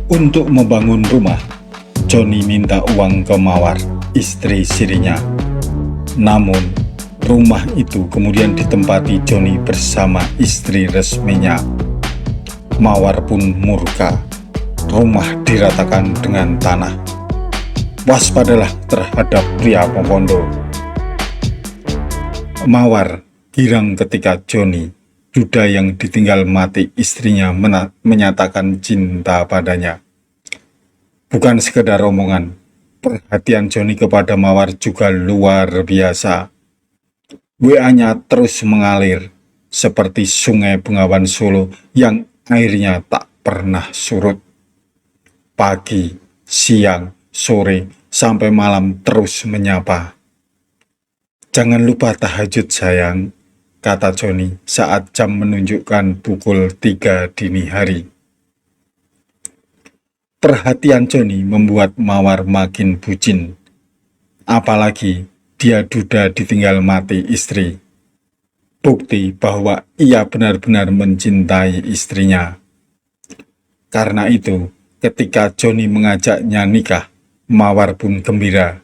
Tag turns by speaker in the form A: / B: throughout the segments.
A: Untuk membangun rumah, Joni minta uang ke Mawar, istri sirinya. Namun, rumah itu kemudian ditempati Joni bersama istri resminya. Mawar pun murka. Rumah diratakan dengan tanah. Waspadalah terhadap pria Popondo. Mawar girang ketika Joni, duda yang ditinggal mati istrinya, menyatakan cinta padanya. Bukan sekedar omongan, perhatian Joni kepada Mawar juga luar biasa. WA-nya terus mengalir seperti sungai Bengawan Solo yang airnya tak pernah surut. Pagi, siang, sore, sampai malam terus menyapa. "Jangan lupa tahajud sayang," kata Joni saat jam menunjukkan pukul 3 dini hari. Perhatian Joni membuat Mawar makin bucin. Apalagi dia duda ditinggal mati istri. Bukti bahwa ia benar-benar mencintai istrinya. Karena itu, ketika Joni mengajaknya nikah, Mawar pun gembira.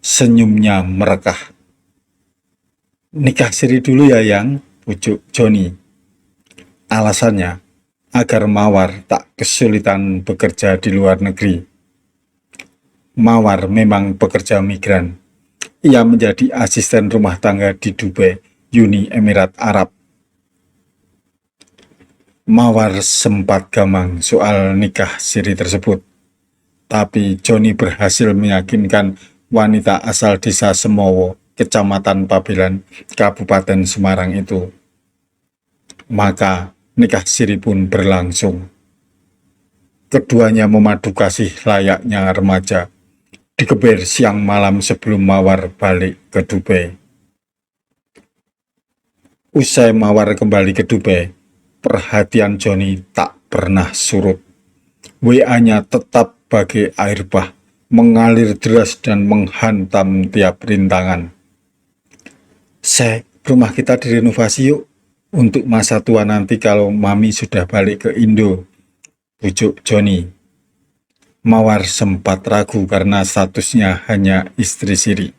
A: Senyumnya merekah. "Nikah siri dulu ya yang," pujuk Joni. Alasannya, agar Mawar tak kesulitan bekerja di luar negeri. Mawar memang pekerja migran. Ia menjadi asisten rumah tangga di Dubai, Uni Emirat Arab. Mawar sempat gamang soal nikah siri tersebut, tapi Joni berhasil meyakinkan wanita asal desa Semowo, Kecamatan Pabelan, Kabupaten Semarang itu. Maka nikah siri pun berlangsung. Keduanya memadu kasih layaknya remaja, digeber siang malam sebelum Mawar balik ke Dubai. Usai Mawar kembali ke Dubai, perhatian Joni tak pernah surut. WA-nya tetap bagai air bah, mengalir deras dan menghantam tiap rintangan. "Sek, rumah kita direnovasi yuk, untuk masa tua nanti kalau Mami sudah balik ke Indo," pujuk Joni. Mawar sempat ragu karena statusnya hanya istri siri.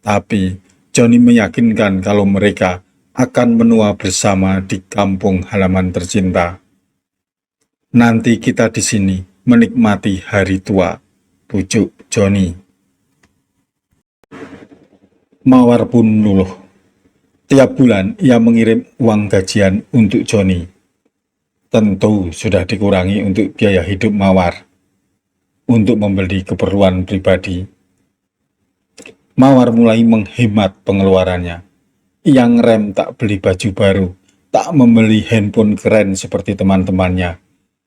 A: Tapi Joni meyakinkan kalau mereka akan menua bersama di kampung halaman tercinta. "Nanti kita di sini menikmati hari tua," pujuk Joni. Mawar pun luluh. Tiap bulan ia mengirim uang gajian untuk Joni. Tentu sudah dikurangi untuk biaya hidup Mawar. Untuk membeli keperluan pribadi, Mawar mulai menghemat pengeluarannya. Ia ngerem tak beli baju baru, tak membeli handphone keren seperti teman-temannya,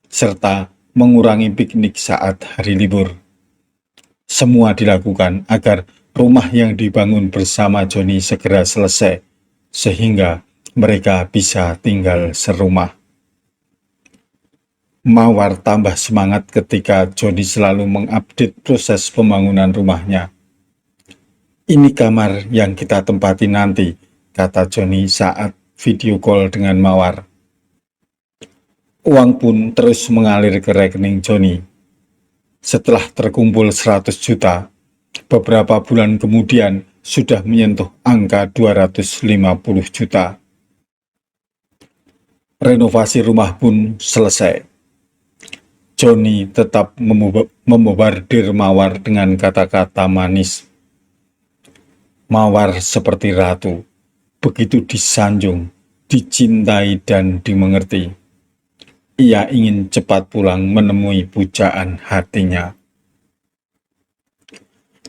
A: serta mengurangi piknik saat hari libur. Semua dilakukan agar rumah yang dibangun bersama Joni segera selesai, sehingga mereka bisa tinggal serumah. Mawar tambah semangat ketika Joni selalu mengupdate proses pembangunan rumahnya. "Ini kamar yang kita tempati nanti," kata Joni saat video call dengan Mawar. Uang pun terus mengalir ke rekening Joni. Setelah terkumpul 100 juta, beberapa bulan kemudian sudah menyentuh angka 250 juta. Renovasi rumah pun selesai. Joni tetap membobardir Mawar dengan kata-kata manis. Mawar seperti ratu, begitu disanjung, dicintai dan dimengerti. Ia ingin cepat pulang menemui pujaan hatinya.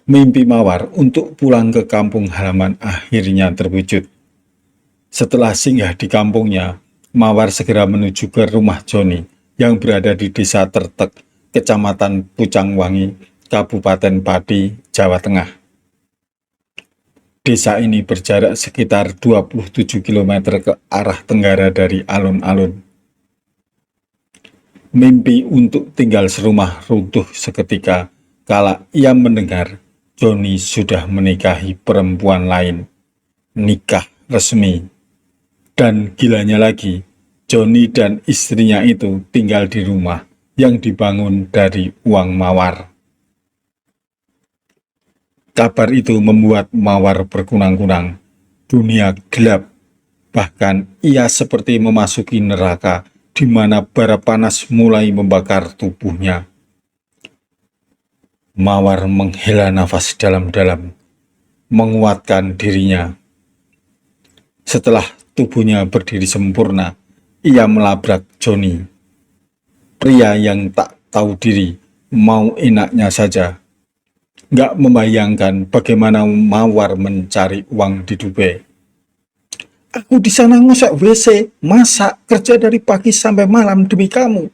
A: Mimpi Mawar untuk pulang ke kampung halaman akhirnya terwujud. Setelah singgah di kampungnya, Mawar segera menuju ke rumah Joni yang berada di Desa Tertek, Kecamatan Pucangwangi, Kabupaten Pati, Jawa Tengah. Desa ini berjarak sekitar 27 km ke arah tenggara dari alun-alun. Mimpi untuk tinggal serumah runtuh seketika kala ia mendengar Joni sudah menikahi perempuan lain. Nikah resmi. Dan gilanya lagi, Joni dan istrinya itu tinggal di rumah yang dibangun dari uang Mawar. Kabar itu membuat Mawar berkunang-kunang. Dunia gelap, bahkan ia seperti memasuki neraka di mana bara panas mulai membakar tubuhnya. Mawar menghela nafas dalam-dalam, menguatkan dirinya. Setelah tubuhnya berdiri sempurna, ia melabrak Johnny. Pria yang tak tahu diri, mau enaknya saja. Gak membayangkan bagaimana Mawar mencari uang di Dubai. Aku di sana ngosek WC, masak, kerja dari pagi sampai malam demi kamu.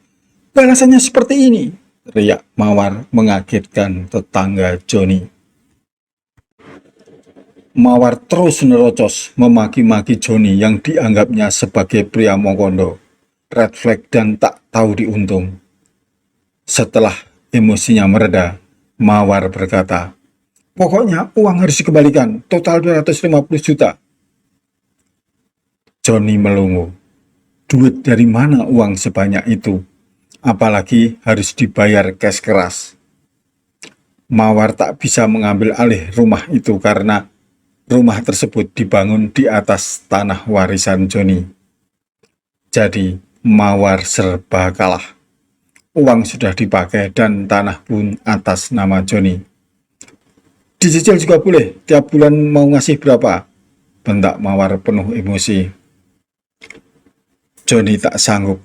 A: Balasannya seperti ini, teriak Mawar mengagetkan tetangga Johnny. Mawar terus nerocos memaki-maki Johnny yang dianggapnya sebagai pria Mokondo, red flag dan tak tahu diuntung. Setelah emosinya mereda, Mawar berkata, "Pokoknya uang harus dikembalikan, total 250 juta. Johnny melongo. Duit dari mana uang sebanyak itu? Apalagi harus dibayar cash keras. Mawar tak bisa mengambil alih rumah itu karena rumah tersebut dibangun di atas tanah warisan Johnny. Jadi, Mawar serba kalah. Uang sudah dipakai dan tanah pun atas nama Johnny. Dicicil juga boleh, tiap bulan mau ngasih berapa? Bentak Mawar penuh emosi. Johnny tak sanggup.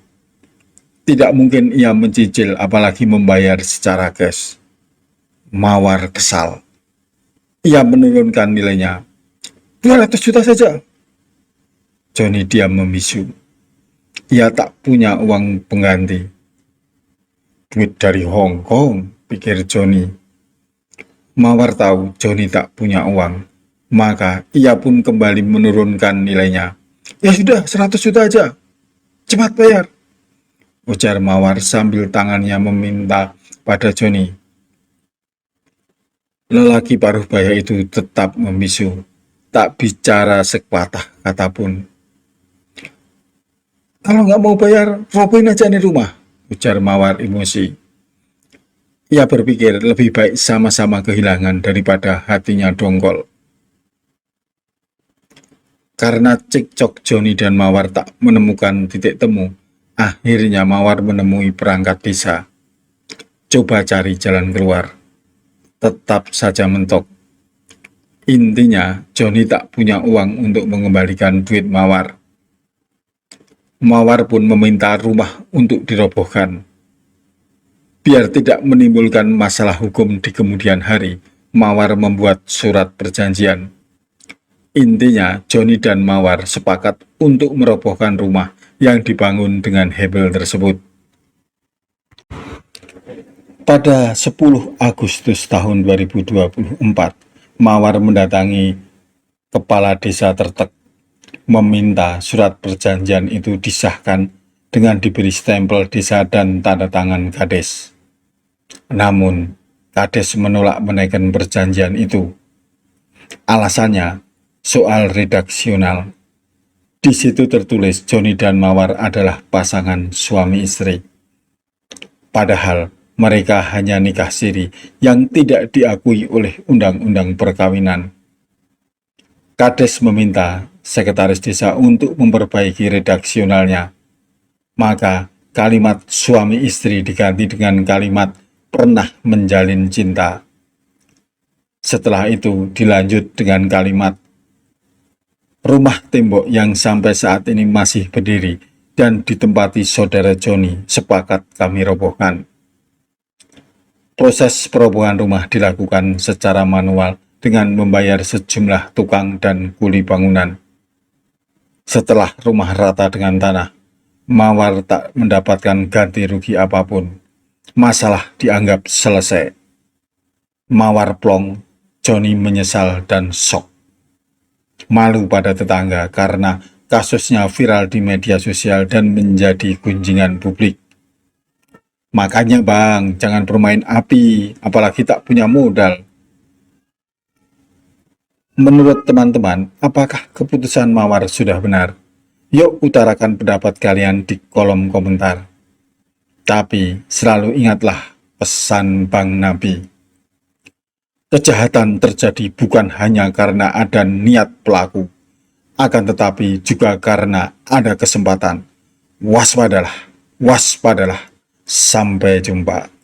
A: Tidak mungkin ia mencicil apalagi membayar secara cash. Mawar kesal. Ia menurunkan nilainya. 200 juta saja. Johnny diam membisu. Ia tak punya uang pengganti. Duit dari Hong Kong, pikir Johnny. Mawar tahu Johnny tak punya uang, maka ia pun kembali menurunkan nilainya. Ya sudah, 100 juta aja. Cepat bayar, ujar Mawar sambil tangannya meminta pada Johnny. Lelaki paruh baya itu tetap membisu, tak bicara sepatah kata pun. Kalau nggak mau bayar, robohin aja nih rumah, ujar Mawar emosi. Ia berpikir lebih baik sama-sama kehilangan daripada hatinya dongkol. Karena cekcok Johnny dan Mawar tak menemukan titik temu, akhirnya Mawar menemui perangkat desa. Coba cari jalan keluar. Tetap saja mentok. Intinya, Johnny tak punya uang untuk mengembalikan duit Mawar. Mawar pun meminta rumah untuk dirobohkan. Biar tidak menimbulkan masalah hukum di kemudian hari, Mawar membuat surat perjanjian. Intinya, Johnny dan Mawar sepakat untuk merobohkan rumah yang dibangun dengan hebel tersebut. Pada 10 Agustus tahun 2024, Mawar mendatangi kepala desa Tertek, meminta surat perjanjian itu disahkan dengan diberi stempel desa dan tanda tangan kades. Namun, kades menolak menaikkan perjanjian itu. Alasannya, soal redaksional. Di situ tertulis Johnny dan Mawar adalah pasangan suami istri. Padahal, mereka hanya nikah siri yang tidak diakui oleh undang-undang perkawinan. Kades meminta sekretaris desa untuk memperbaiki redaksionalnya. Maka kalimat suami istri diganti dengan kalimat pernah menjalin cinta. Setelah itu dilanjut dengan kalimat rumah tembok yang sampai saat ini masih berdiri dan ditempati saudara Johnny sepakat kami robohkan. Proses perobohan rumah dilakukan secara manual dengan membayar sejumlah tukang dan kuli bangunan. Setelah rumah rata dengan tanah, Mawar tak mendapatkan ganti rugi apapun. Masalah dianggap selesai. Mawar plong, Johnny menyesal dan shock. Malu pada tetangga karena kasusnya viral di media sosial dan menjadi gunjingan publik. Makanya bang, jangan bermain api, apalagi tak punya modal. Menurut teman-teman, apakah keputusan Mawar sudah benar? Yuk utarakan pendapat kalian di kolom komentar. Tapi selalu ingatlah pesan Bang Nabi. Kejahatan terjadi bukan hanya karena ada niat pelaku, akan tetapi juga karena ada kesempatan. Waspadalah, waspadalah. Sampai jumpa.